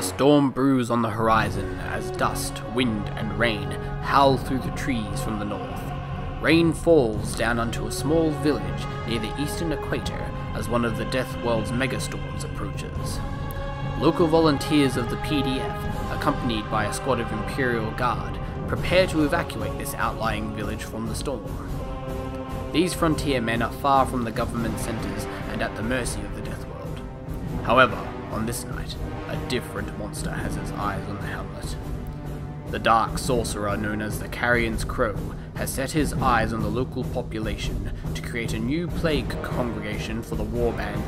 A storm brews on the horizon as dust, wind, and rain howl through the trees from the north. Rain falls down onto a small village near the eastern equator as one of the Deathworld's megastorms approaches. Local volunteers of the PDF, accompanied by a squad of Imperial Guard, prepare to evacuate this outlying village from the storm. These frontier men are far from the government centers and at the mercy of the Deathworld. However, on this night, a different monster has its eyes on the hamlet. The dark sorcerer known as the Carrion's Crow has set his eyes on the local population to create a new plague congregation for the warband.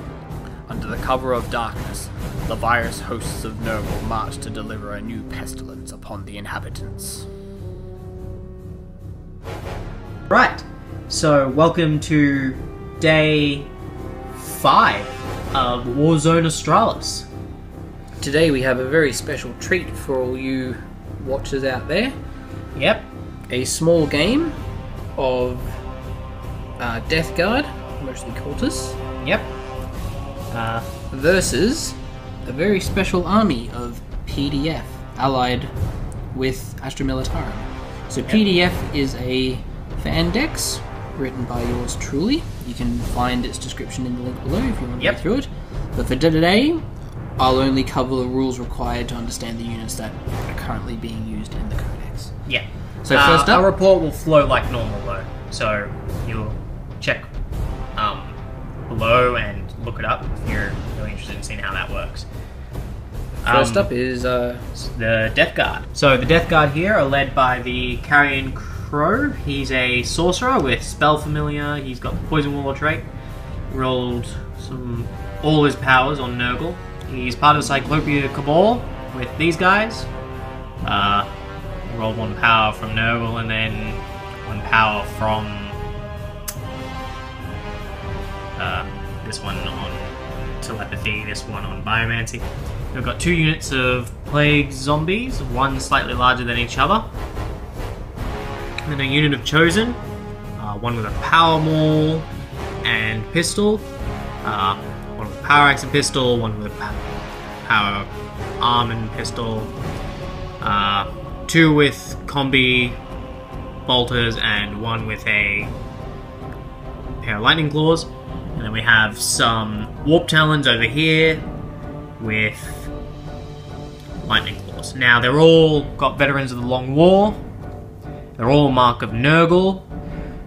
Under the cover of darkness, the virus hosts of Nurgle march to deliver a new pestilence upon the inhabitants. Right, so welcome to day 5 of Warzone Australise. Today we have a very special treat for all you watchers out there. Yep. A small game of Deathguard, mostly Cultists. Yep. Versus a very special army of PDF, allied with Astra Militarum. So PDF is a fan dex written by yours truly. You can find its description in the link below if you want to go through it. But for today, I'll only cover the rules required to understand the units that are currently being used in the codex. Yeah. So first up, our report will flow like normal though. So you'll check below and look it up if you're really interested in seeing how that works. First up is the Deathguard. So the Deathguard here are led by the Carrion Crow. He's a sorcerer with Spell Familiar. He's got the Poison Waller trait. Rolled all his powers on Nurgle. He's part of the Cyclopia Cabal with these guys. Rolled 1 power from Nurgle and then 1 power from this one on Telepathy, this one on Biomancy. We've got 2 units of Plague Zombies, one slightly larger than each other. And then a unit of Chosen, one with a Power Maul and Pistol, one with a Power Axe and Pistol, one with a Power Arm and Pistol, 2 with Combi Bolters and 1 with a pair of Lightning Claws. And then we have some Warp Talons over here with Lightning Claws. Now they're all got Veterans of the Long War. They're all Mark of Nurgle.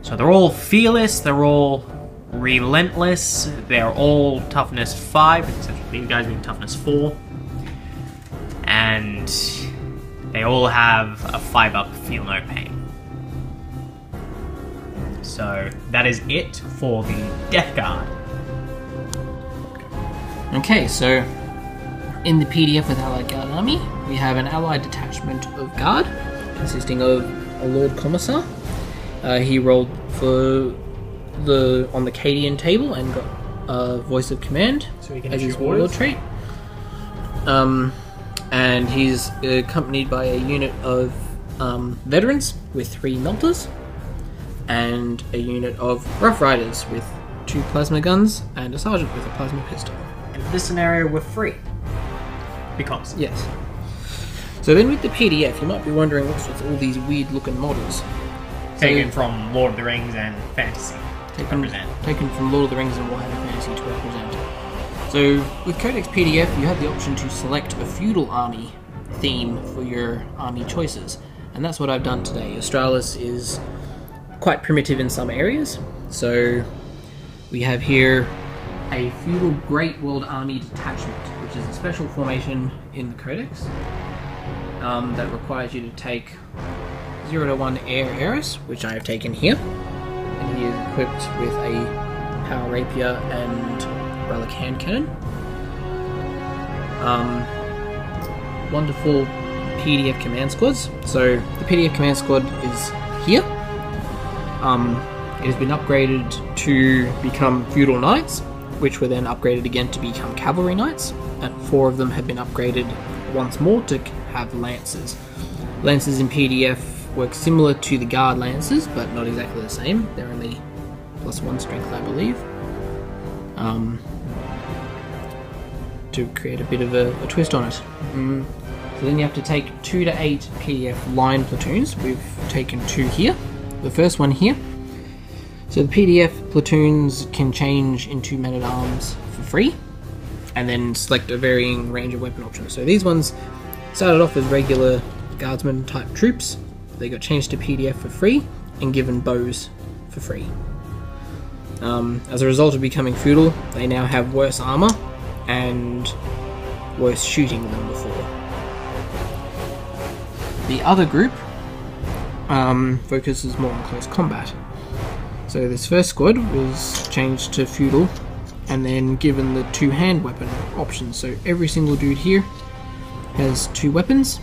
So they're all fearless, they're all relentless, they're all toughness 5, except for these guys being toughness 4. And they all have a 5-up Feel No Pain. So that is it for the Deathguard. okay. So in the PDF with Allied Guard Army, we have an allied detachment of guard consisting of a Lord Commissar. He rolled on the Cadian table and got a Voice of Command as his warlord trait. And he's accompanied by a unit of veterans with 3 melters and a unit of Rough Riders with 2 plasma guns and a sergeant with a plasma pistol. In this scenario, we're free. Because. Yes. So then with the PDF, you might be wondering what's with all these weird looking models. Taken from Lord of the Rings and Fantasy. Taken from Lord of the Rings and Warhammer Fantasy to represent. So with Codex PDF, you have the option to select a feudal army theme for your army choices. And that's what I've done today. Australis is quite primitive in some areas. So we have here a feudal Great World Army detachment, which is a special formation in the Codex that requires you to take 0 to 1 Air Heiress, which I have taken here. And he is equipped with a Power Rapier and Relic Hand Cannon. Wonderful PDF command squads. So the PDF command squad is here. It has been upgraded to become Feudal Knights, which were then upgraded again to become Cavalry Knights, and 4 of them have been upgraded once more to have Lancers. Lancers in PDF work similar to the Guard Lancers, but not exactly the same. They're only +1 strength, I believe. to create a bit of a twist on it. So then you have to take 2 to 8 PDF line platoons. We've taken 2 here. The first one here. So the PDF platoons can change into men-at-arms for free, and then select a varying range of weapon options. So these ones started off as regular guardsman type troops. They got changed to PDF for free and given bows for free. As a result of becoming feudal, they now have worse armor and worse shooting than before. The other group focuses more on close combat. So this first squad was changed to feudal and then given the 2-hand weapon options. So every single dude here has 2 weapons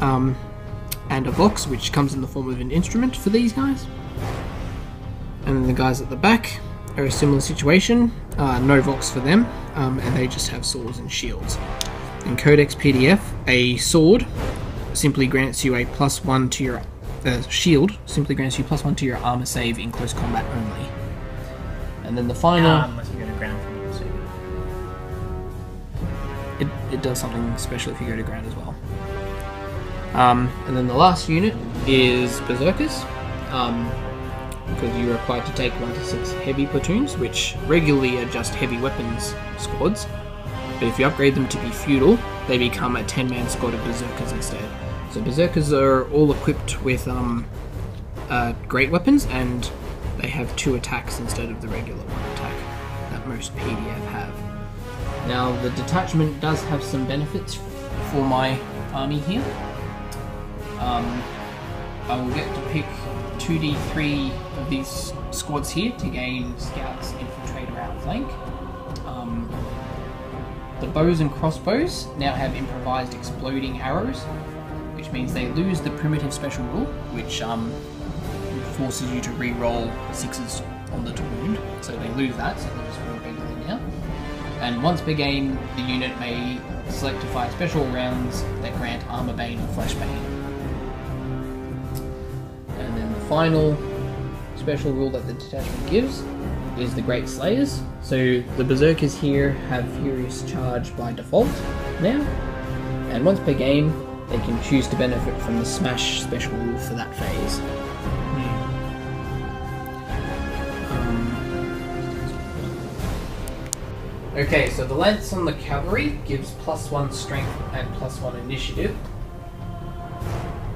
and a box, which comes in the form of an instrument for these guys. And then the guys at the back are a similar situation, no vox for them, and they just have swords and shields. In Codex PDF, a sword simply grants you a +1 to your shield, simply grants you +1 to your armor save in close combat only. And then the final... unless you go to ground from you, so it does something special if you go to ground as well. And then the last unit is Berserkers, because you're required to take 1 to 6 heavy platoons, which regularly are just heavy weapons squads. But if you upgrade them to be feudal, they become a 10-man squad of Berserkers instead. So Berserkers are all equipped with great weapons, and they have 2 attacks instead of the regular 1 attack that most PDF have. Now the detachment does have some benefits for my army here. I will get to pick 2d3 of these squads here to gain scouts, infiltrator, outflank. The bows and crossbows now have improvised exploding arrows, which means they lose the primitive special rule, which forces you to re-roll 6s on the to wound. So they lose that, so they just roll regularly now. And once per game, the unit may select to fire special rounds that grant armor bane or flesh bane. And then the final special rule that the detachment gives is the Great Slayers. So the Berserkers here have Furious Charge by default now, and once per game they can choose to benefit from the Smash special rule for that phase. Okay, so the lance on the cavalry gives +1 strength and +1 initiative,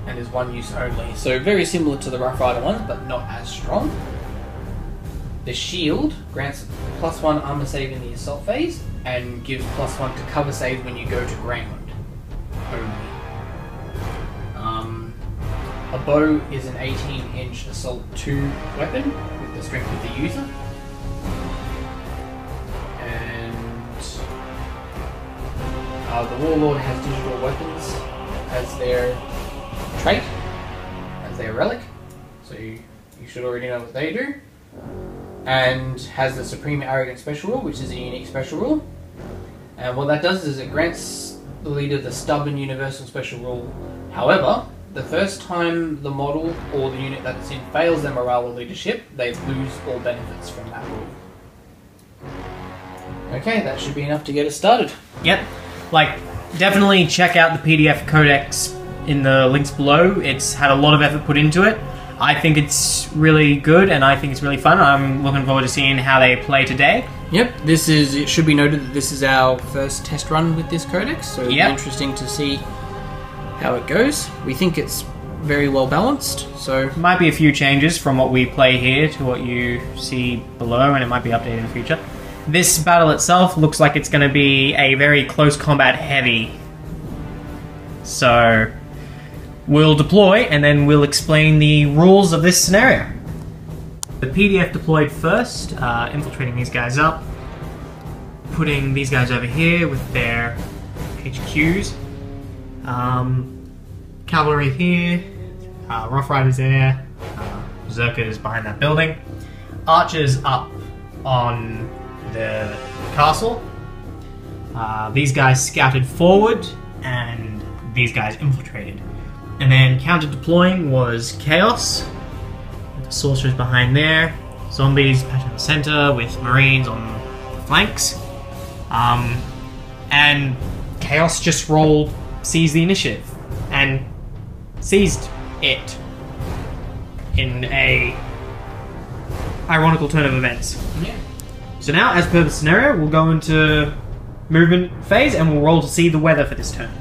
and is 1 use only. So very similar to the Rough Rider ones, but not as strong. The shield grants +1 armor save in the assault phase, and gives +1 to cover save when you go to ground only. A bow is an 18-inch assault 2 weapon with the strength of the user. The Warlord has digital weapons as their trait, as their relic, so you should already know what they do. And has the Supreme Arrogant special rule, which is a unique special rule. And what that does is it grants the leader the Stubborn Universal special rule. However, the first time the model or the unit that's in fails their morale or leadership, they lose all benefits from that rule. Okay, that should be enough to get us started. Yep. Like, definitely check out the PDF codex in the links below. It's had a lot of effort put into it. I think it's really good, and I think it's really fun. I'm looking forward to seeing how they play today. Yep, it should be noted that this is our first test run with this codex, so it'll be interesting to see how it goes. We think it's very well balanced, so... Might be a few changes from what we play here to what you see below, and it might be updated in the future. This battle itself looks like it's going to be a very close combat heavy. So, we'll deploy and then we'll explain the rules of this scenario. The PDF deployed first, infiltrating these guys up, putting these guys over here with their HQs. Cavalry here, Rough Riders there, Berserkers behind that building, Archers up on the castle. These guys scouted forward, and these guys infiltrated. And then counter-deploying was Chaos, with the Sorcerers behind there, Zombies back in the center with Marines on the flanks. and Chaos just rolled seize the initiative and seized it in a ironical turn of events. Yeah. So now, as per the scenario, we'll go into movement phase and we'll roll to see the weather for this turn.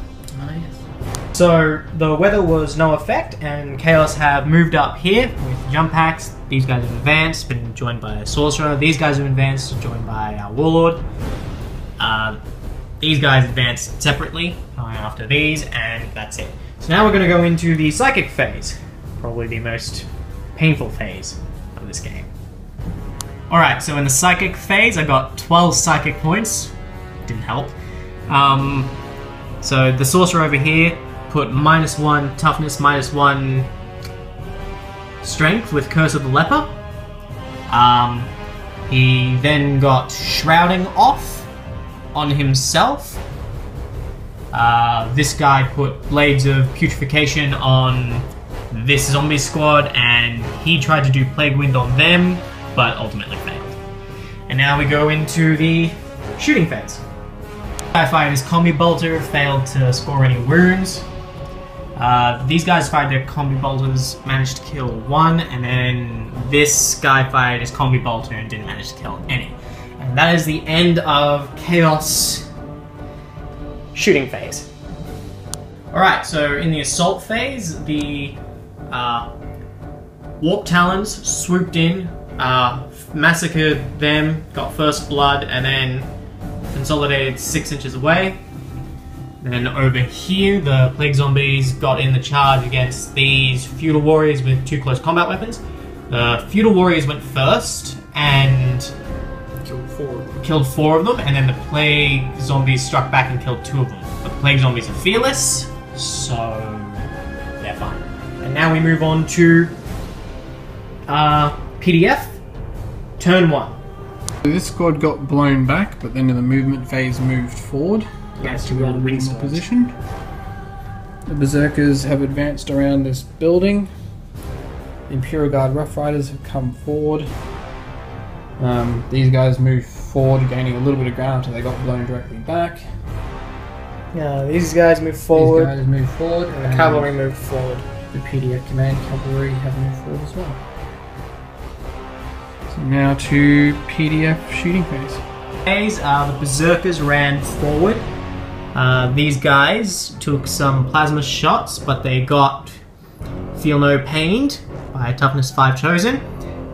Oh, yes. So the weather was no effect, and Chaos have moved up here with jump packs. These guys have advanced, been joined by a sorcerer. These guys have advanced, joined by our warlord. These guys advanced separately, going after these, and that's it. So now we're going to go into the psychic phase, probably the most painful phase of this game. Alright, so in the psychic phase, I got 12 psychic points. Didn't help. So the sorcerer over here put -1 toughness, -1 strength with Curse of the Leper. He then got shrouding off on himself. This guy put Blades of Putrefaction on this zombie squad, and he tried to do Plague Wind on them, but ultimately failed. And now we go into the shooting phase. I fired his Combi Bolter, failed to score any wounds. These guys fired their Combi Bolters, managed to kill 1, and then this guy fired his Combi Bolter and didn't manage to kill any. And that is the end of Chaos shooting phase. Alright, so in the assault phase, the Warp Talons swooped in, massacred them, got first blood, and then consolidated 6 inches away. Then over here, the Plague Zombies got in the charge against these Feudal Warriors with 2 close combat weapons. The Feudal Warriors went first and killed 4 of them, and then the Plague Zombies struck back and killed 2 of them. The Plague Zombies are fearless, so they're fine. And now we move on to PDF, turn 1. This squad got blown back, but then in the movement phase moved forward. Yes, to a reasonable position. The Berserkers have advanced around this building. The Imperial Guard Rough Riders have come forward. These guys moved forward, gaining a little bit of ground until they got blown directly back. Yeah, these guys move forward. These guys moved forward. And the cavalry moved forward. The PDF Command Cavalry have moved forward as well. So now to PDF shooting phase. The Berserkers ran forward. These guys took some plasma shots, but they got feel no pained by a toughness 5 chosen.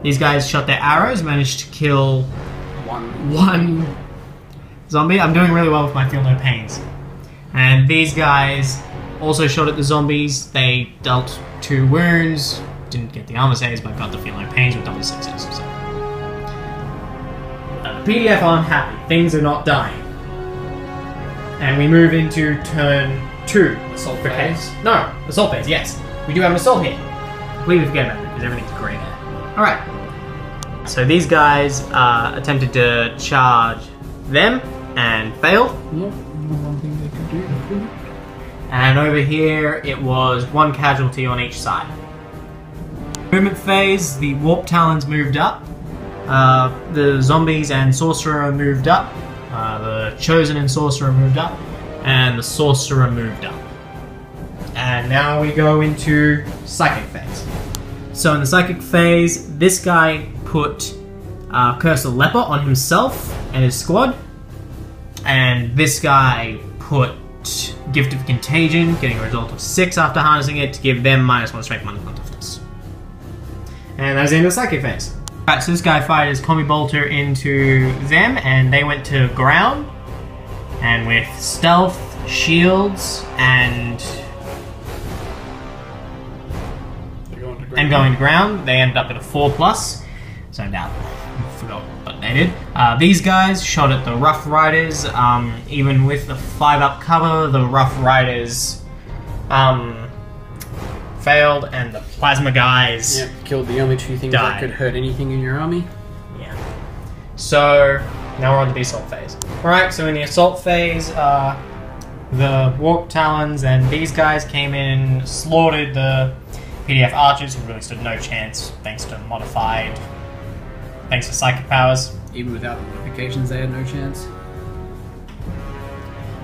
These guys shot their arrows, managed to kill one zombie. I'm doing really well with my feel no pains. And these guys also shot at the zombies. They dealt 2 wounds, didn't get the armor saves, but got the feel no pains with double 6s. So. The PDF aren't happy. Things are not dying. And we move into turn 2. Assault phase? No, assault phase, yes. We do have an assault here. Completely forget about it because everything's great there. Alright. So these guys attempted to charge them and failed. Yep, one thing they could do, they couldn't. And over here it was 1 casualty on each side. Movement phase, the Warp Talons moved up. The Zombies and Sorcerer moved up. The Chosen and Sorcerer moved up. And the Sorcerer moved up. And now we go into Psychic phase. So in the Psychic phase, this guy put Curse of the Leper on himself and his squad. And this guy put Gift of Contagion, getting a result of 6 after harnessing it to give them -1 strength, -1 toughness. And that's the end of the Psychic phase. Right, so this guy fired his Combi Bolter into them, and they went to ground. And with stealth, shields, and going to ground, they ended up at a 4+. So I doubt, I forgot what they did. These guys shot at the Rough Riders. Even with the 5-up cover, the Rough Riders failed, and the Plasma guys killed the only 2 things that could hurt anything in your army. Yeah. So now we're on to the assault phase. Alright, so in the assault phase, the Warp Talons and these guys came in, slaughtered the PDF Archers, who really stood no chance thanks to psychic powers. Even without the modifications, they had no chance.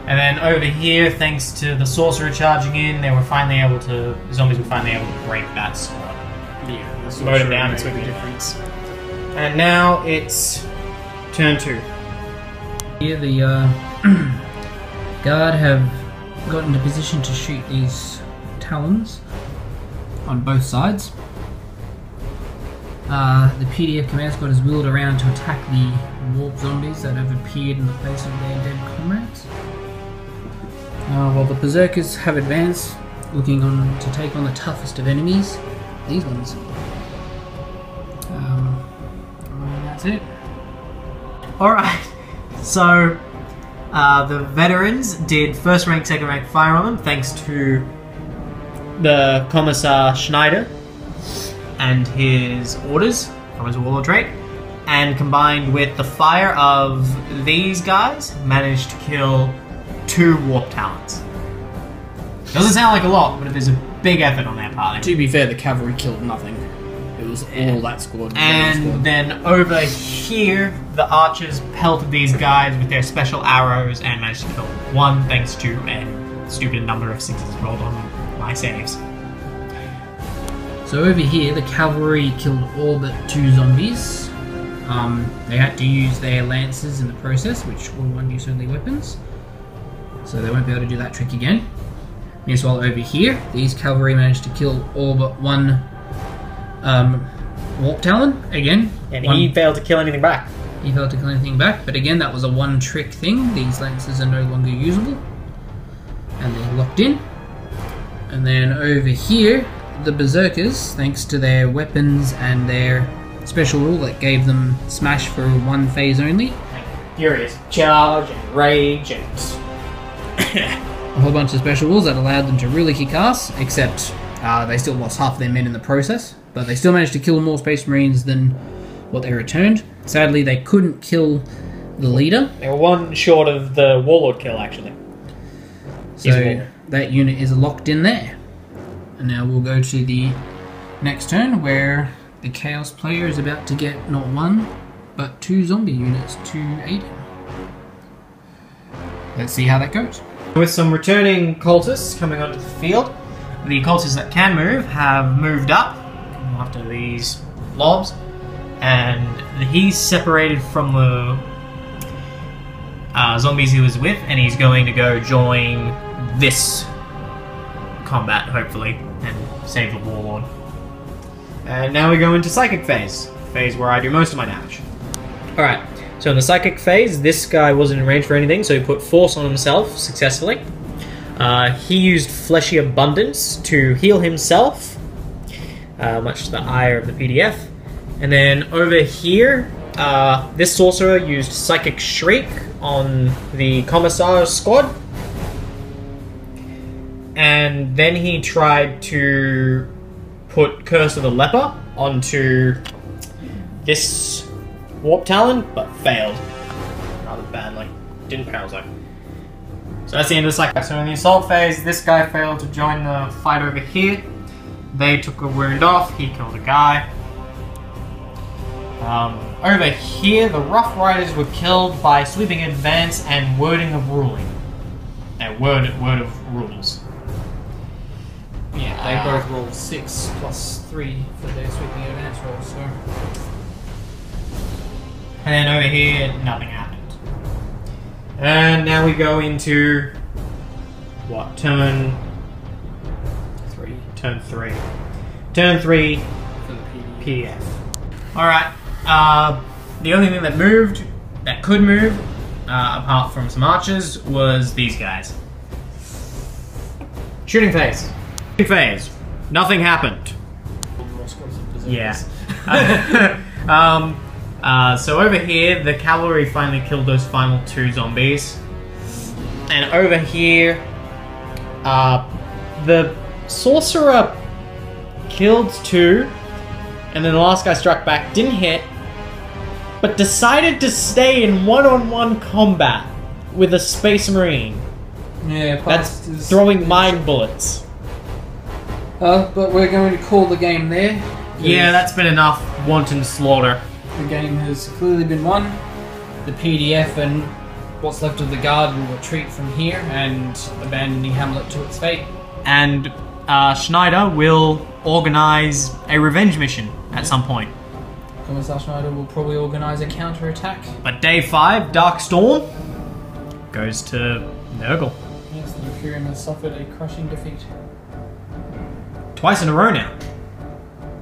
And then over here, thanks to the sorcerer charging in, the zombies were finally able to break that sword. Yeah, the Mowed him down and made sweep the it. difference. And now it's turn 2. Here the guard have got into position to shoot these talons on both sides. The PDF command squad is wheeled around to attack the warp zombies that have appeared in the place of their dead comrades. While the berserkers have advanced, looking on to take on the toughest of enemies, these ones. And that's it. Alright, so the veterans did first rank, second rank fire on them thanks to the Commissar Shnyder and his orders from his warlord trait, and combined with the fire of these guys, managed to kill 2 warp talons. Doesn't sound like a lot, but there's a big effort on their part. To be fair, the cavalry killed nothing. It was all that squad. And then over here, the archers pelted these guys with their special arrows and managed to kill 1 thanks to a stupid number of 6s rolled on my saves. So over here, the cavalry killed all but 2 zombies. They had to use their lances in the process, which were 1-use only weapons. So they won't be able to do that trick again. Meanwhile, over here, these cavalry managed to kill all but 1 warp talon again. And he failed to kill anything back. He failed to kill anything back, but again, that was a 1-trick thing. These lances are no longer usable, and they're locked in. And then over here, the berserkers, thanks to their weapons and their special rule that gave them smash for 1 phase only, Furious charge and rage and a whole bunch of special rules that allowed them to really kick ass, except they still lost half their men in the process, but they still managed to kill more Space Marines than what they returned. Sadly, they couldn't kill the leader. they were 1 short of the warlord kill, actually. So that unit is locked in there. And now we'll go to the next turn, where the Chaos player is about to get not 1, but 2 zombie units to aid him. Let's see how that goes. With some returning cultists coming onto the field, the cultists that can move have moved up after these mobs, and he's separated from the zombies he was with, and he's going to go join this combat, hopefully, and save the warlord. And now we go into psychic phase where I do most of my damage. Alright, so in the psychic phase, this guy wasn't in range for anything, so he put force on himself successfully. He used Fleshy Abundance to heal himself, much to the ire of the PDF. And then over here, this sorcerer used Psychic Shriek on the Commissar's squad. And then he tried to put Curse of the Leper onto this Warp Talon, but failed rather badly. Didn't paralyze. So that's the end of the cycle. So in the assault phase, this guy failed to join the fight over here. They took a wound off, he killed a guy. Over here, the Rough Riders were killed by Sweeping Advance and Wording of Ruling. Word of Rules. Yeah, they both rolled 6 plus 3 for their sweeping advance roll, so. And then over here, nothing happened. And now we go into what? Turn 3. Turn 3. Turn 3 For the PDF. Alright. The only thing that could move, apart from some archers, was these guys. Shooting phase. Shooting phase. Nothing happened. Yeah. So over here, the cavalry finally killed those final 2 zombies. And over here, the sorcerer killed 2, and then the last guy struck back, didn't hit, but decided to stay in one-on-one combat with a Space Marine. Yeah, That's throwing mind bullets. But we're going to call the game there. Yeah, that's been enough wanton slaughter. The game has clearly been won. The PDF and what's left of the guard will retreat from here and abandon the hamlet to its fate. And Shnyder will organise a revenge mission at some point. Commissar Shnyder will probably organise a counter-attack. But day 5, Dark Storm, goes to Nurgle. Yes, the Imperium has suffered a crushing defeat. Twice in a row now.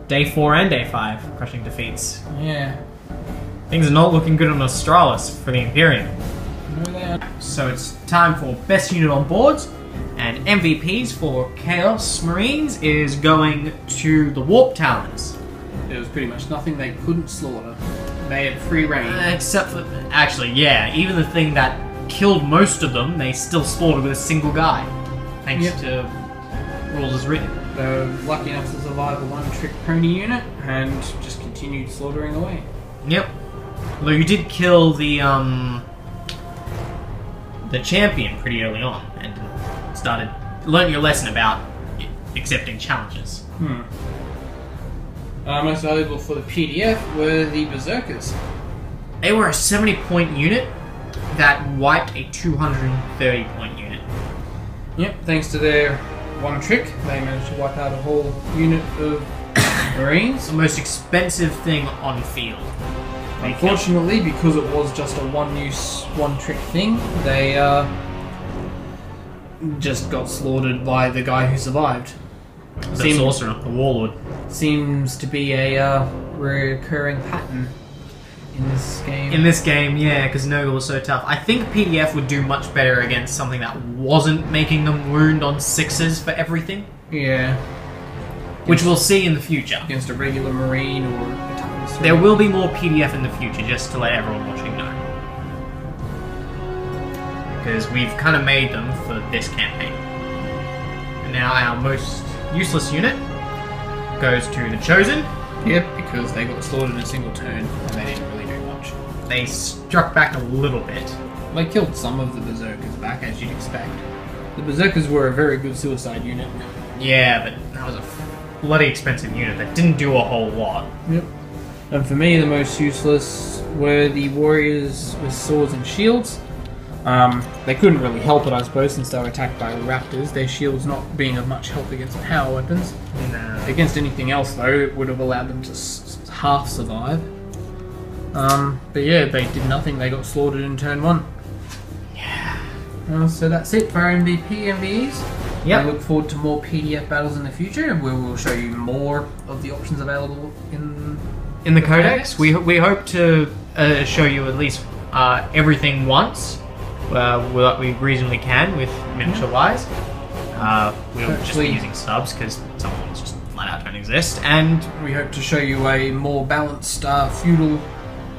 Day 4 and day 5, crushing defeats. Yeah. Things are not looking good on Australis for the Imperium. No, they are. So it's time for best unit on boards, and MVPs for Chaos Marines is going to the Warp Talons. There was pretty much nothing they couldn't slaughter. They had free reign. Except for, actually, yeah, even the thing that killed most of them, they still slaughtered with a single guy. Thanks to rules as written. They were lucky enough to survive a one-trick pony unit and just continued slaughtering away. Yep. Although you did kill the champion pretty early on and learned your lesson about accepting challenges. Most valuable for the PDF were the Berserkers. They were a 70-point unit that wiped a 230-point unit. Yep, thanks to their one trick, they managed to wipe out a whole unit of Marines. The most expensive thing on field. Unfortunately, because it was just a one-use, one-trick thing, they just got slaughtered by the guy who survived. The sorcerer, the warlord. Seems to be a recurring pattern in this game. In this game, yeah, because Nurgle was so tough. I think PDF would do much better against something that wasn't making them wound on 6s for everything. Yeah. Which we'll see in the future. Against a regular Marine or a toughness 3. There will be more PDF in the future, just to let everyone watching know. Because we've kind of made them for this campaign. And now our most useless unit goes to the Chosen. Yep, because they got slaughtered in a single turn and they didn't really do much. They struck back a little bit. They killed some of the Berserkers back, as you'd expect. The Berserkers were a very good suicide unit. Yeah, but that was a bloody expensive unit that didn't do a whole lot. Yep. And for me, the most useless were the Warriors with swords and shields. They couldn't really help it, I suppose, since they were attacked by raptors, their shields not being of much help against power weapons. No. Against anything else, though, it would have allowed them to half survive. But yeah, they did nothing, they got slaughtered in turn 1. Yeah. So that's it for our MVP MVEs. Yep. I look forward to more PDF battles in the future, where we'll show you more of the options available in the codex. We hope to show you at least everything once. What we reasonably can with miniature wise. We'll just be using subs because some ones just flat out don't exist, and we hope to show you a more balanced feudal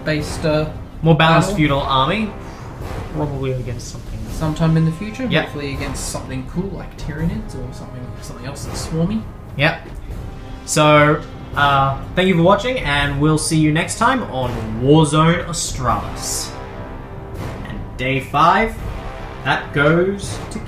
based feudal army, probably against something sometime in the future. Yep. Hopefully against something cool like Tyranids or something else that's swarmy. Yep. So thank you for watching, and we'll see you next time on Warzone Australis. Day 5, that goes to